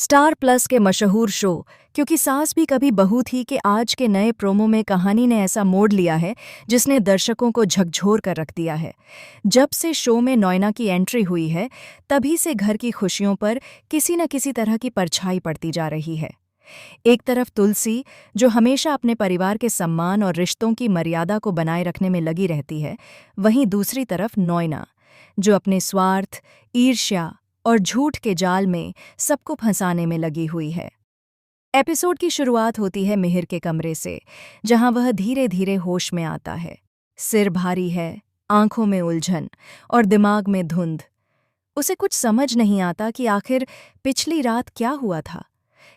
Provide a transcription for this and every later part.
Star plus के मशहूर show क्योंकि सास भी कभी बहू थी के आज के नए प्रोमो में कहानी ने ऐसा मोड़ लिया है जिसने दर्शकों को झकझोर कर रख दिया है। जब से शो में नोएना की एंट्री हुई है तभी से घर की खुशियों पर किसी न किसी तरह की परछाई पड़ती जा रही है। एक तरफ तुलसी जो हमेशा अपने परिवार के सम्मान और रिश्तों की मर्यादा को बनाए रखने में लगी रहती है, वहीं दूसरी तरफ नोएना जो अपने स्वार्थ, ईर्ष्या और झूठ के जाल में सबको फंसाने में लगी हुई है। एपिसोड की शुरुआत होती है मिहिर के कमरे से, जहां वह धीरे धीरे होश में आता है। सिर भारी है, आंखों में उलझन और दिमाग में धुंध। उसे कुछ समझ नहीं आता कि आखिर पिछली रात क्या हुआ था।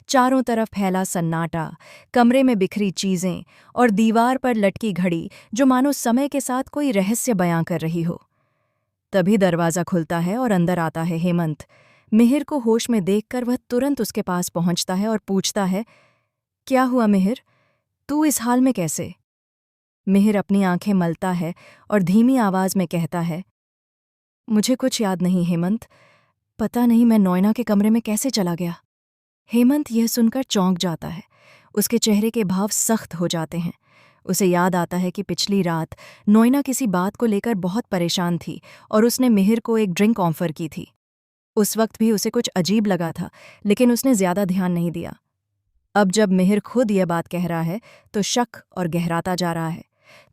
चारों तरफ फैला सन्नाटा, कमरे में बिखरी चीजें और दीवार पर लटकी घड़ी जो मानो समय के साथ कोई रहस्य बयां कर रही हो। तभी दरवाज़ा खुलता है और अंदर आता है हेमंत। मिहिर को होश में देखकर वह तुरंत उसके पास पहुंचता है और पूछता है, क्या हुआ मिहिर, तू इस हाल में कैसे? मिहिर अपनी आंखें मलता है और धीमी आवाज में कहता है, मुझे कुछ याद नहीं हेमंत, पता नहीं मैं नोएना के कमरे में कैसे चला गया। हेमंत यह सुनकर चौंक जाता है। उसके चेहरे के भाव सख्त हो जाते हैं। उसे याद आता है कि पिछली रात नोएना किसी बात को लेकर बहुत परेशान थी और उसने मिहिर को एक ड्रिंक ऑफर की थी। उस वक्त भी उसे कुछ अजीब लगा था, लेकिन उसने ज्यादा ध्यान नहीं दिया। अब जब मिहिर खुद यह बात कह रहा है तो शक और गहराता जा रहा है।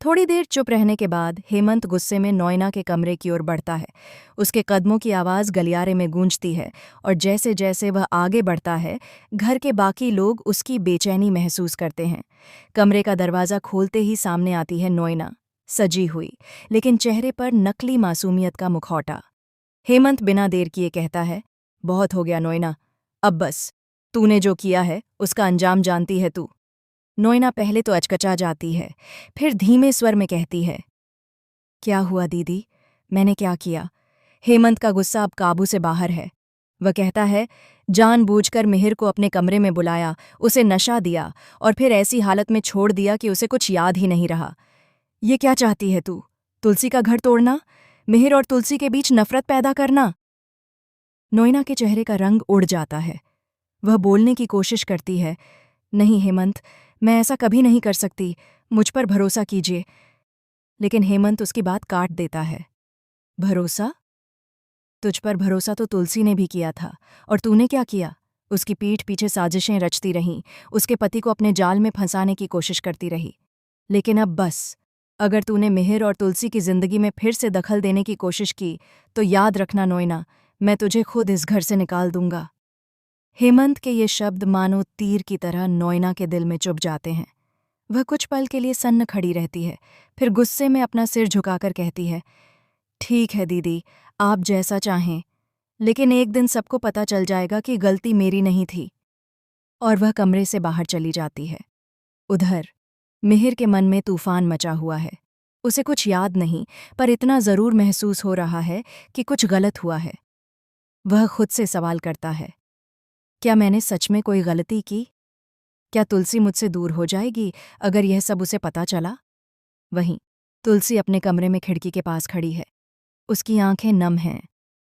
थोड़ी देर चुप रहने के बाद हेमंत गुस्से में नोएना के कमरे की ओर बढ़ता है। उसके कदमों की आवाज़ गलियारे में गूंजती है और जैसे जैसे वह आगे बढ़ता है, घर के बाकी लोग उसकी बेचैनी महसूस करते हैं। कमरे का दरवाज़ा खोलते ही सामने आती है नोएना, सजी हुई, लेकिन चेहरे पर नकली मासूमियत का मुखौटा। हेमंत बिना देर किए कहता है, बहुत हो गया नोएना, अब बस। तूने जो किया है उसका अंजाम जानती है तू। नोएना पहले तो अचकचा जाती है, फिर धीमे स्वर में कहती है, क्या हुआ दीदी, मैंने क्या किया? हेमंत का गुस्सा अब काबू से बाहर है। वह कहता है, जानबूझकर मिहिर को अपने कमरे में बुलाया, उसे नशा दिया और फिर ऐसी हालत में छोड़ दिया कि उसे कुछ याद ही नहीं रहा। ये क्या चाहती है तू? तुलसी का घर तोड़ना? मिहिर और तुलसी के बीच नफरत पैदा करना? नोएना के चेहरे का रंग उड़ जाता है। वह बोलने की कोशिश करती है, नहीं हेमंत, मैं ऐसा कभी नहीं कर सकती, मुझ पर भरोसा कीजिए। लेकिन हेमंत उसकी बात काट देता है। भरोसा? तुझ पर भरोसा तो तुलसी ने भी किया था, और तूने क्या किया? उसकी पीठ पीछे साजिशें रचती रहीं, उसके पति को अपने जाल में फंसाने की कोशिश करती रही। लेकिन अब बस, अगर तूने मिहिर और तुलसी की जिंदगी में फिर से दखल देने की कोशिश की तो याद रखना नोएना, मैं तुझे खुद इस घर से निकाल दूंगा। हेमंत के ये शब्द मानो तीर की तरह नोएना के दिल में चुभ जाते हैं। वह कुछ पल के लिए सन्न खड़ी रहती है, फिर गुस्से में अपना सिर झुकाकर कहती है, ठीक है दीदी, आप जैसा चाहें, लेकिन एक दिन सबको पता चल जाएगा कि गलती मेरी नहीं थी। और वह कमरे से बाहर चली जाती है। उधर मिहिर के मन में तूफान मचा हुआ है। उसे कुछ याद नहीं, पर इतना जरूर महसूस हो रहा है कि कुछ गलत हुआ है। वह खुद से सवाल करता है, क्या मैंने सच में कोई गलती की? क्या तुलसी मुझसे दूर हो जाएगी अगर यह सब उसे पता चला? वहीं तुलसी अपने कमरे में खिड़की के पास खड़ी है। उसकी आंखें नम हैं।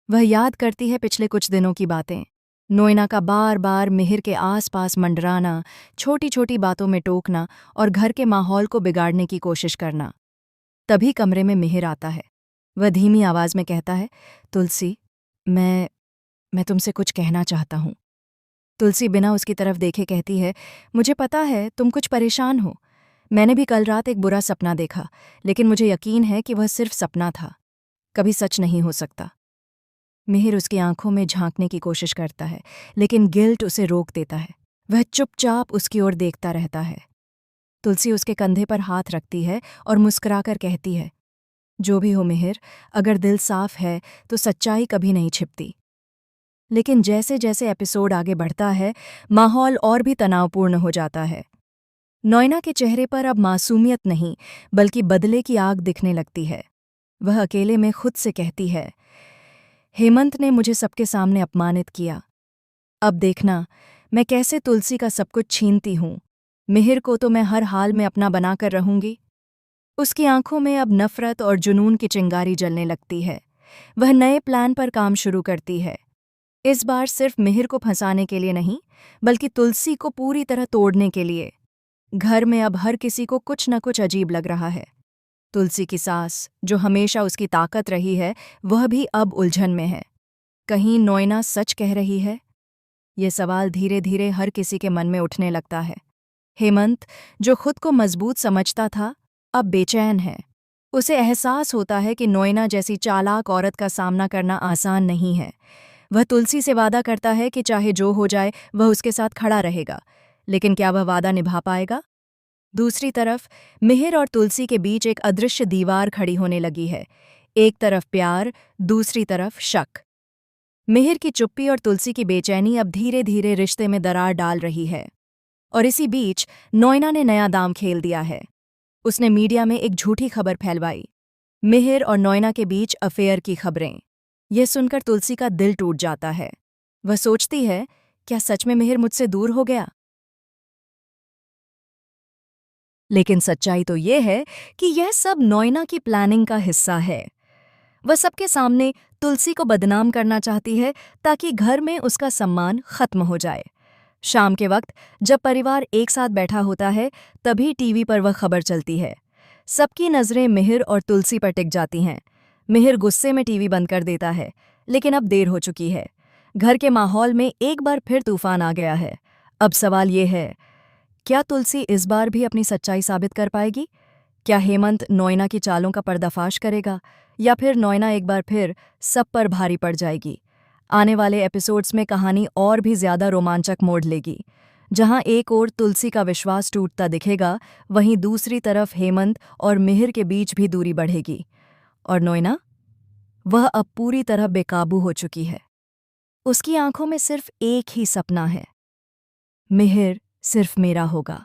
वह याद करती है पिछले कुछ दिनों की बातें। नोएना का बार बार मिहिर के आसपास मंडराना, छोटी छोटी बातों में टोकना और घर के माहौल को बिगाड़ने की कोशिश करना। तभी कमरे में मिहिर आता है। वह धीमी आवाज में कहता है, तुलसी, मैं तुमसे कुछ कहना चाहता हूँ। तुलसी बिना उसकी तरफ देखे कहती है, मुझे पता है तुम कुछ परेशान हो। मैंने भी कल रात एक बुरा सपना देखा, लेकिन मुझे यकीन है कि वह सिर्फ सपना था, कभी सच नहीं हो सकता। मिहिर उसकी आंखों में झांकने की कोशिश करता है, लेकिन गिल्ट उसे रोक देता है। वह चुपचाप उसकी ओर देखता रहता है। तुलसी उसके कंधे पर हाथ रखती है और मुस्कुराकर कहती है, जो भी हो मिहिर, अगर दिल साफ है तो सच्चाई कभी नहीं छिपती। लेकिन जैसे जैसे एपिसोड आगे बढ़ता है, माहौल और भी तनावपूर्ण हो जाता है। नोएना के चेहरे पर अब मासूमियत नहीं, बल्कि बदले की आग दिखने लगती है। वह अकेले में खुद से कहती है, हेमंत ने मुझे सबके सामने अपमानित किया। अब देखना, मैं कैसे तुलसी का सब कुछ छीनती हूँ। मिहिर को तो मैं हर हाल में अपना बनाकर रहूंगी। उसकी आंखों में अब नफरत और जुनून की चिंगारी जलने लगती है। वह नए प्लान पर काम शुरू करती है। इस बार सिर्फ मिहिर को फंसाने के लिए नहीं, बल्कि तुलसी को पूरी तरह तोड़ने के लिए। घर में अब हर किसी को कुछ न कुछ अजीब लग रहा है। तुलसी की सास, जो हमेशा उसकी ताकत रही है, वह भी अब उलझन में है। कहीं नोएना सच कह रही है? ये सवाल धीरे धीरे हर किसी के मन में उठने लगता है। हेमंत, जो खुद को मजबूत समझता था, अब बेचैन है। उसे एहसास होता है कि नोएना जैसी चालाक औरत का सामना करना आसान नहीं है। वह तुलसी से वादा करता है कि चाहे जो हो जाए वह उसके साथ खड़ा रहेगा, लेकिन क्या वह वादा निभा पाएगा? दूसरी तरफ मिहिर और तुलसी के बीच एक अदृश्य दीवार खड़ी होने लगी है। एक तरफ प्यार, दूसरी तरफ शक। मिहिर की चुप्पी और तुलसी की बेचैनी अब धीरे धीरे रिश्ते में दरार डाल रही है। और इसी बीच नोएना ने नया दांव खेल दिया है। उसने मीडिया में एक झूठी खबर फैलवाई, मिहिर और नोएना के बीच अफेयर की खबरें। यह सुनकर तुलसी का दिल टूट जाता है। वह सोचती है, क्या सच में मिहिर मुझसे दूर हो गया? लेकिन सच्चाई तो यह है कि यह सब नोएना की प्लानिंग का हिस्सा है। वह सबके सामने तुलसी को बदनाम करना चाहती है ताकि घर में उसका सम्मान खत्म हो जाए। शाम के वक्त जब परिवार एक साथ बैठा होता है, तभी टीवी पर वह खबर चलती है। सबकी नज़रें मिहिर और तुलसी पर टिक जाती हैं। मिहिर गुस्से में टीवी बंद कर देता है, लेकिन अब देर हो चुकी है। घर के माहौल में एक बार फिर तूफान आ गया है। अब सवाल ये है, क्या तुलसी इस बार भी अपनी सच्चाई साबित कर पाएगी? क्या हेमंत नोएना की चालों का पर्दाफाश करेगा, या फिर नोएना एक बार फिर सब पर भारी पड़ जाएगी? आने वाले एपिसोड्स में कहानी और भी ज्यादा रोमांचक मोड़ लेगी। जहां एक ओर तुलसी का विश्वास टूटता दिखेगा, वहीं दूसरी तरफ हेमंत और मिहिर के बीच भी दूरी बढ़ेगी। और नोएना, वह अब पूरी तरह बेकाबू हो चुकी है। उसकी आंखों में सिर्फ एक ही सपना है, मिहिर सिर्फ मेरा होगा।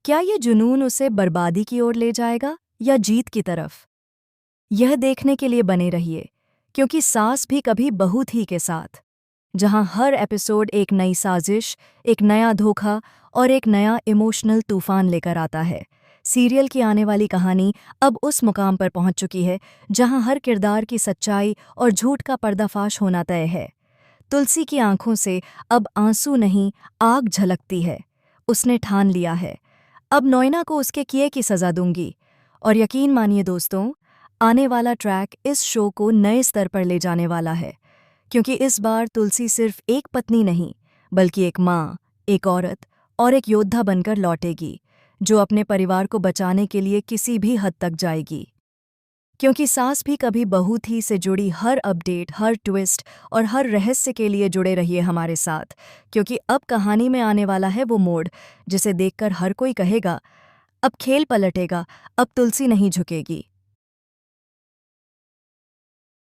क्या ये जुनून उसे बर्बादी की ओर ले जाएगा या जीत की तरफ? यह देखने के लिए बने रहिए, क्योंकि सास भी कभी बहू थी के साथ, जहां हर एपिसोड एक नई साजिश, एक नया धोखा और एक नया इमोशनल तूफान लेकर आता है। सीरियल की आने वाली कहानी अब उस मुकाम पर पहुंच चुकी है जहां हर किरदार की सच्चाई और झूठ का पर्दाफाश होना तय है। तुलसी की आंखों से अब आंसू नहीं, आग झलकती है। उसने ठान लिया है, अब नोएना को उसके किए की सजा दूंगी। और यकीन मानिए दोस्तों, आने वाला ट्रैक इस शो को नए स्तर पर ले जाने वाला है, क्योंकि इस बार तुलसी सिर्फ एक पत्नी नहीं, बल्कि एक माँ, एक औरत और एक योद्धा बनकर लौटेगी, जो अपने परिवार को बचाने के लिए किसी भी हद तक जाएगी। क्योंकि सास भी कभी बहू थी से जुड़ी हर अपडेट, हर ट्विस्ट और हर रहस्य के लिए जुड़े रहिए हमारे साथ, क्योंकि अब कहानी में आने वाला है वो मोड़ जिसे देखकर हर कोई कहेगा, अब खेल पलटेगा, अब तुलसी नहीं झुकेगी।